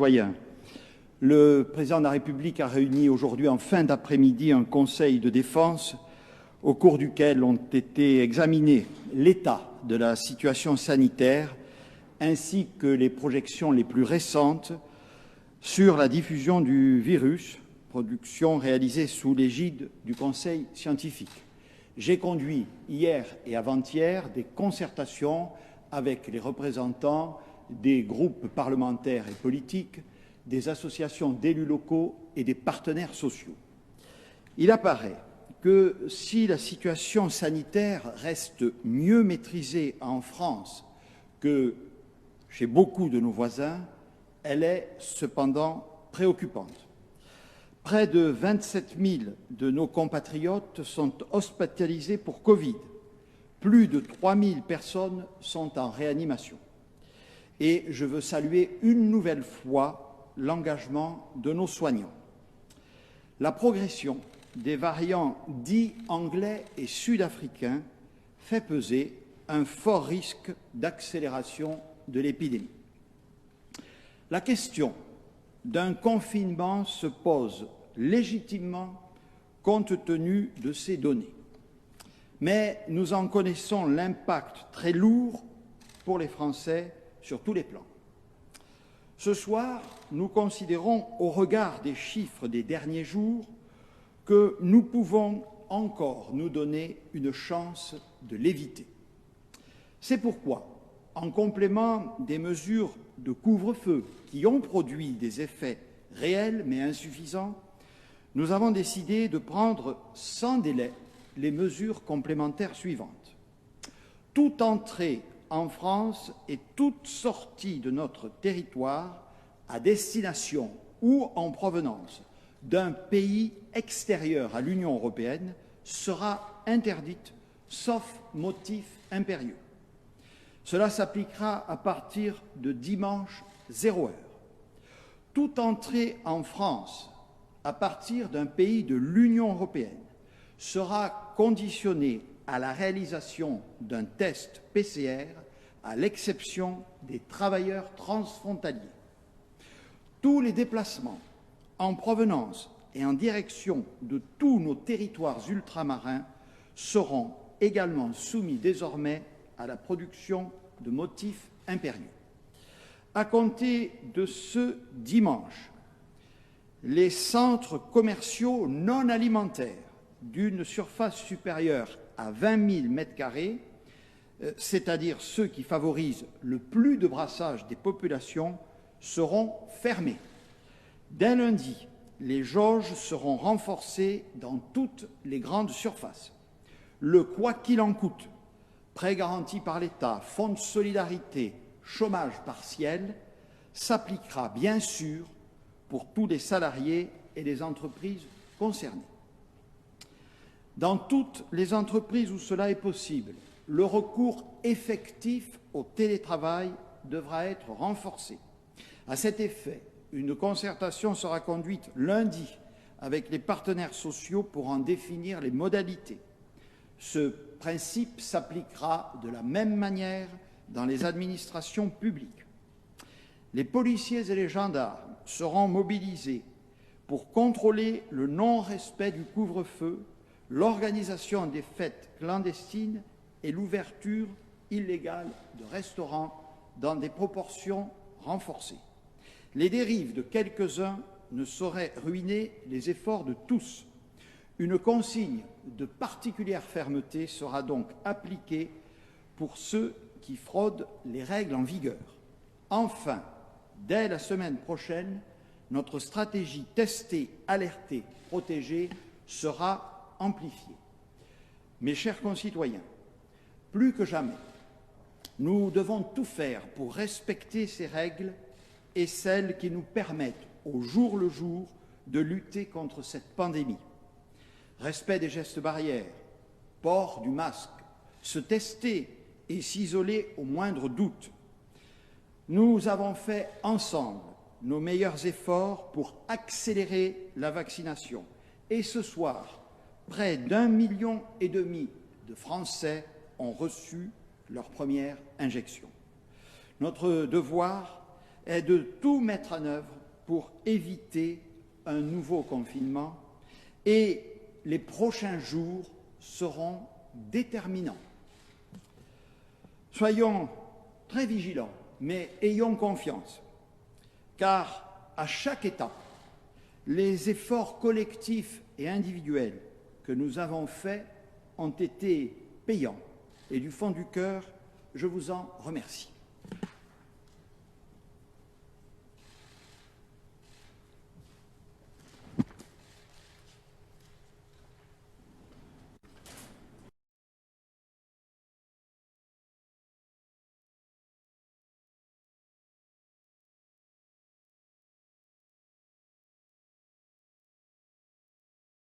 citoyens. Le président de la République a réuni aujourd'hui en fin d'après-midi un conseil de défense au cours duquel ont été examinés l'état de la situation sanitaire ainsi que les projections les plus récentes sur la diffusion du virus, production réalisée sous l'égide du Conseil scientifique. J'ai conduit hier et avant-hier des concertations avec les représentants des groupes parlementaires et politiques, des associations d'élus locaux et des partenaires sociaux. Il apparaît que si la situation sanitaire reste mieux maîtrisée en France que chez beaucoup de nos voisins, elle est cependant préoccupante. Près de 27 000 de nos compatriotes sont hospitalisés pour Covid. Plus de 3 000 personnes sont en réanimation. Et je veux saluer une nouvelle fois l'engagement de nos soignants. La progression des variants dits anglais et sud-africains fait peser un fort risque d'accélération de l'épidémie. La question d'un confinement se pose légitimement compte tenu de ces données. Mais nous en connaissons l'impact très lourd pour les Français sur tous les plans. Ce soir, nous considérons, au regard des chiffres des derniers jours, que nous pouvons encore nous donner une chance de l'éviter. C'est pourquoi, en complément des mesures de couvre-feu qui ont produit des effets réels mais insuffisants, nous avons décidé de prendre sans délai les mesures complémentaires suivantes. Toute entrée en France et toute sortie de notre territoire à destination ou en provenance d'un pays extérieur à l'Union européenne sera interdite, sauf motif impérieux. Cela s'appliquera à partir de dimanche 0 heure. Toute entrée en France à partir d'un pays de l'Union européenne sera conditionnée à la réalisation d'un test PCR, à l'exception des travailleurs transfrontaliers. Tous les déplacements en provenance et en direction de tous nos territoires ultramarins seront également soumis désormais à la production de motifs impérieux. À compter de ce dimanche, les centres commerciaux non alimentaires d'une surface supérieure à 20 000 m², c'est-à-dire ceux qui favorisent le plus de brassage des populations, seront fermés. Dès lundi, les jauges seront renforcées dans toutes les grandes surfaces. Le « quoi qu'il en coûte », prêts garantis par l'État, fonds de solidarité, chômage partiel, s'appliquera bien sûr pour tous les salariés et les entreprises concernées. Dans toutes les entreprises où cela est possible, le recours effectif au télétravail devra être renforcé. À cet effet, une concertation sera conduite lundi avec les partenaires sociaux pour en définir les modalités. Ce principe s'appliquera de la même manière dans les administrations publiques. Les policiers et les gendarmes seront mobilisés pour contrôler le non-respect du couvre-feu, l'organisation des fêtes clandestines et l'ouverture illégale de restaurants dans des proportions renforcées. Les dérives de quelques-uns ne sauraient ruiner les efforts de tous. Une consigne de particulière fermeté sera donc appliquée pour ceux qui fraudent les règles en vigueur. Enfin, dès la semaine prochaine, notre stratégie tester, alerter, protéger sera amplifiée. Mes chers concitoyens, plus que jamais, nous devons tout faire pour respecter ces règles et celles qui nous permettent, au jour le jour, de lutter contre cette pandémie. Respect des gestes barrières, port du masque, se tester et s'isoler au moindre doute. Nous avons fait ensemble nos meilleurs efforts pour accélérer la vaccination. Et ce soir, près d'1,5 million de Français ont reçu leur première injection. Notre devoir est de tout mettre en œuvre pour éviter un nouveau confinement et les prochains jours seront déterminants. Soyons très vigilants, mais ayons confiance, car à chaque étape, les efforts collectifs et individuels que nous avons faits ont été payants. Et du fond du cœur, je vous en remercie.